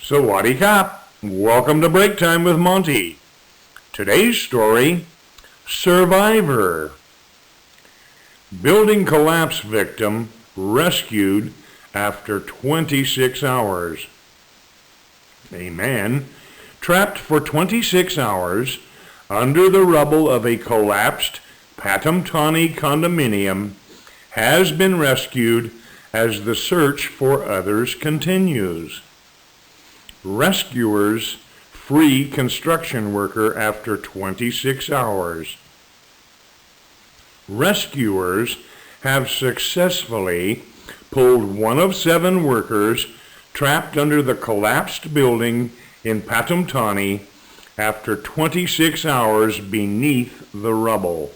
Sawadee Kap! Welcome to Break Time with Monte. Today's story, Survivor. Building collapse victim rescued after 26 hours. A man trapped for 26 hours under the rubble of a collapsed Patumtani condominium has been rescued as the search for others continues. Rescuers free construction worker after 26 hours. Rescuers have successfully pulled one of 7 workers trapped under the collapsed building in Patumtani after 26 hours beneath the rubble.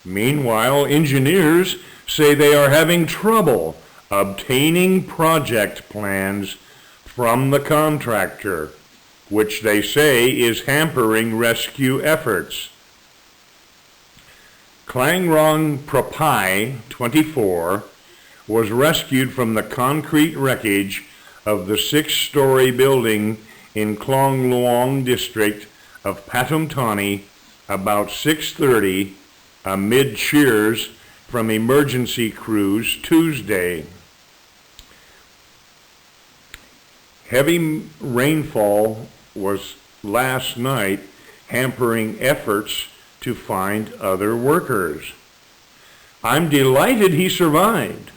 Meanwhile, engineers say they are having trouble obtaining project plans from the contractor, which they say is hampering rescue efforts. Klangrong Prapai, 24, was rescued from the concrete wreckage of the 6-story building in Klong Luong district of Patumtani about 6:30 amid cheers from emergency crews Tuesday. Heavy rainfall was last night hampering efforts to find other workers. I'm delighted he survived.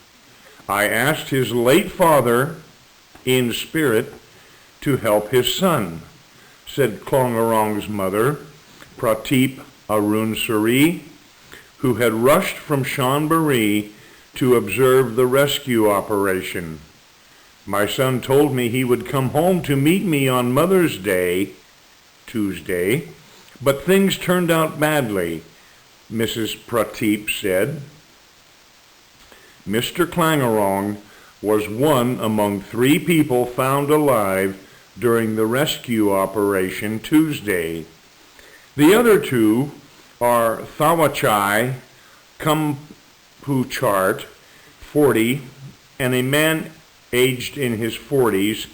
I asked his late father, in spirit, to help his son, said Klongarong's mother, Pratip Arunsuri, who had rushed from Chonburi to observe the rescue operation. My son told me he would come home to meet me on Mother's Day, Tuesday, but things turned out badly, Mrs. Pratip said. Mr. Klangarong was one among 3 people found alive during the rescue operation Tuesday. The other 2 are Thawachai Kumpuchart, 40, and a man aged in his 40s,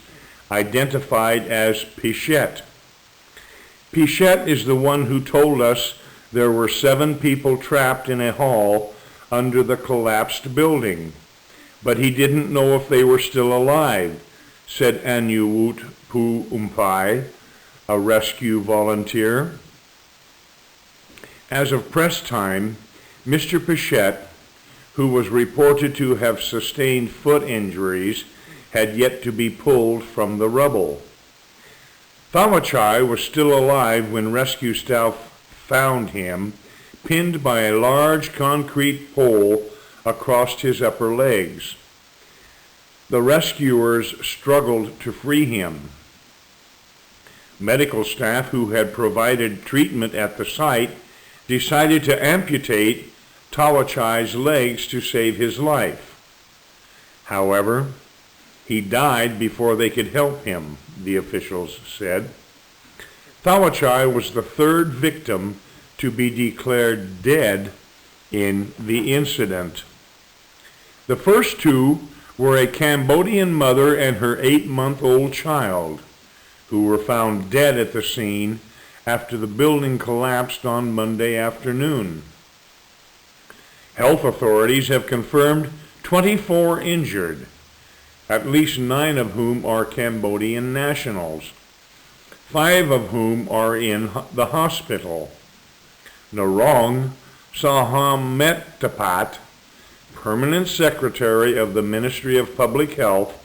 identified as Pichet. Pichet is the one who told us there were 7 people trapped in a hall under the collapsed building, but he didn't know if they were still alive, said Anyuwut Pu Umpai, a rescue volunteer. As of press time, Mr. Pichet, who was reported to have sustained foot injuries, had yet to be pulled from the rubble. Thawachai was still alive when rescue staff found him, pinned by a large concrete pole across his upper legs. The rescuers struggled to free him. Medical staff who had provided treatment at the site decided to amputate Thawachai's legs to save his life. However, he died before they could help him, the officials said. Thawachai was the 3rd victim to be declared dead in the incident. The first 2 were a Cambodian mother and her 8-month-old child, who were found dead at the scene after the building collapsed on Monday afternoon. Health authorities have confirmed 24 injured, at least 9 of whom are Cambodian nationals, 5 of whom are in the hospital. Narong Sahametapat, permanent secretary of the Ministry of Public Health,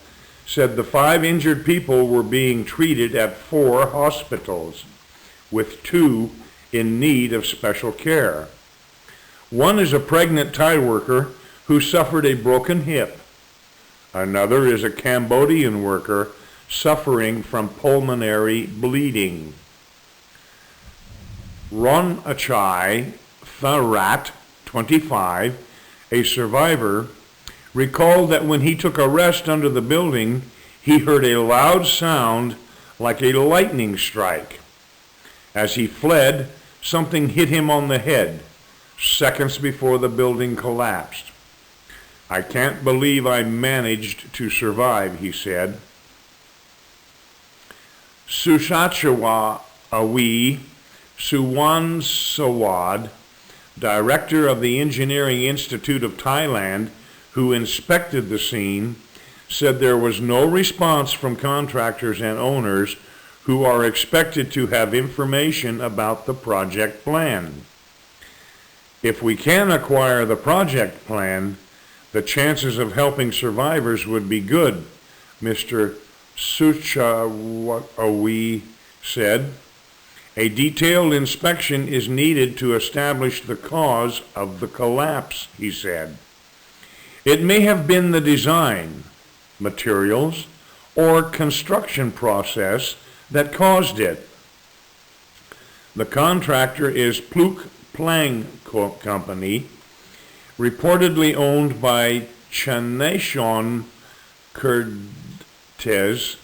said the 5 injured people were being treated at 4 hospitals, with 2 in need of special care. One is a pregnant Thai worker who suffered a broken hip. Another is a Cambodian worker suffering from pulmonary bleeding. Ron Achai Tharat, 25, a survivor, recalled that when he took a rest under the building, he heard a loud sound like a lightning strike. As he fled, something hit him on the head, seconds before the building collapsed. I can't believe I managed to survive, he said. Susachawi Suwansawad, director of the Engineering Institute of Thailand, who inspected the scene, said there was no response from contractors and owners who are expected to have information about the project plan. If we can acquire the project plan, the chances of helping survivors would be good, Mr. Suchawi said. A detailed inspection is needed to establish the cause of the collapse, he said. It may have been the design, materials, or construction process that caused it. The contractor is Pluk Plang Company, reportedly owned by Chaneshon Kurtes,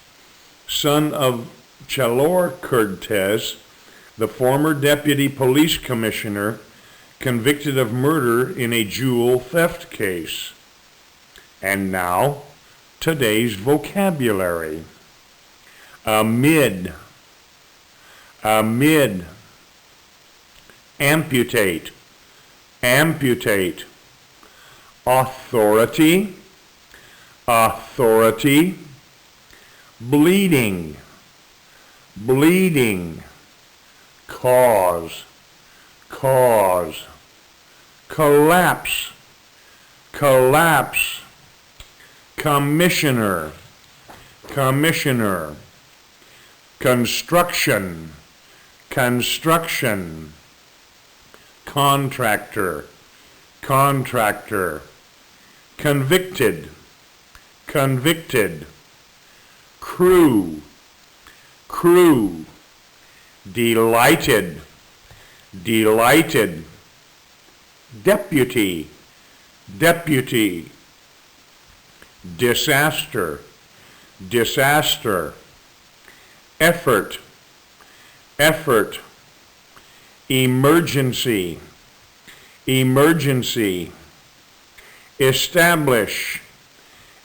son of Chalor Kurtes, the former deputy police commissioner convicted of murder in a jewel theft case. And now, today's vocabulary. Amid, amputate, amputate, authority, authority, bleeding, bleeding, cause, cause, collapse, collapse, commissioner, commissioner, construction, construction, contractor, contractor, convicted, convicted, crew, crew, delighted, delighted, deputy, deputy, disaster, disaster, effort, effort, emergency, emergency, establish,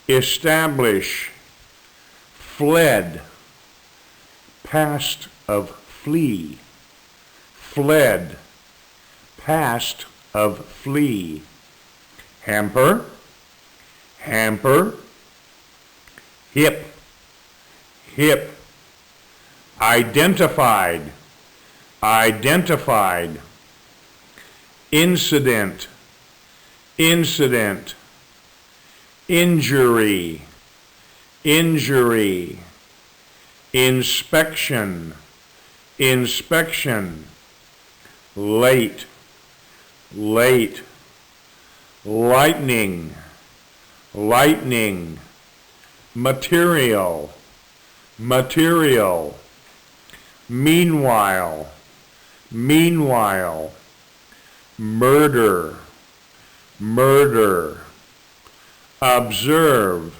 establish, fled, past of flee, fled, past of flee, hamper, hamper, hip, hip, identified, identified, incident, incident, injury, injury, inspection, inspection, late, late, lightning, lightning, material, material, meanwhile, meanwhile, murder, murder, observe,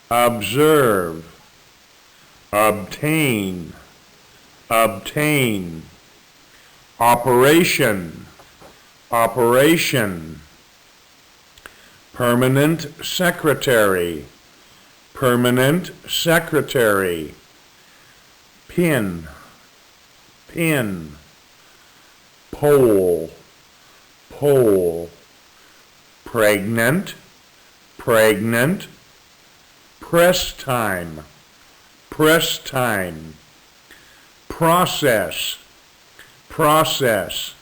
observe, obtain, obtain, operation, operation, permanent secretary, permanent secretary, pin, pin, pole, pole, pregnant, pregnant, press time, press time, process, process,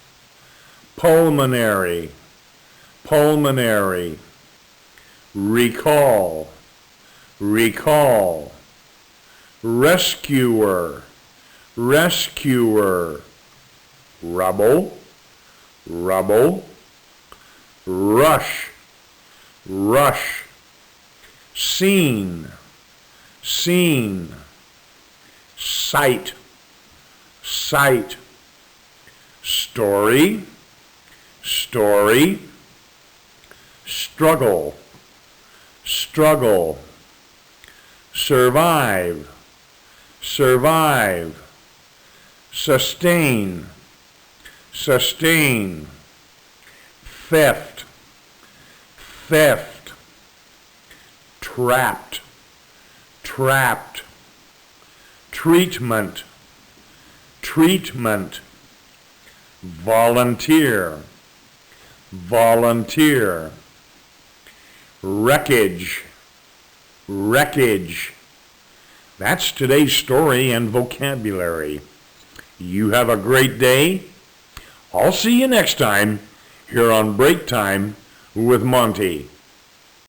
pulmonary, pulmonary, recall, recall, rescuer, rescuer, rubble, rubble, rush, rush, scene, scene, sight, sight, story, story, struggle, struggle, survive, survive, sustain, sustain, theft, theft, trapped, trapped, treatment, treatment, volunteer, volunteer, wreckage, wreckage. That's today's story and vocabulary. You have a great day. I'll see you next time here on Break Time with Monte.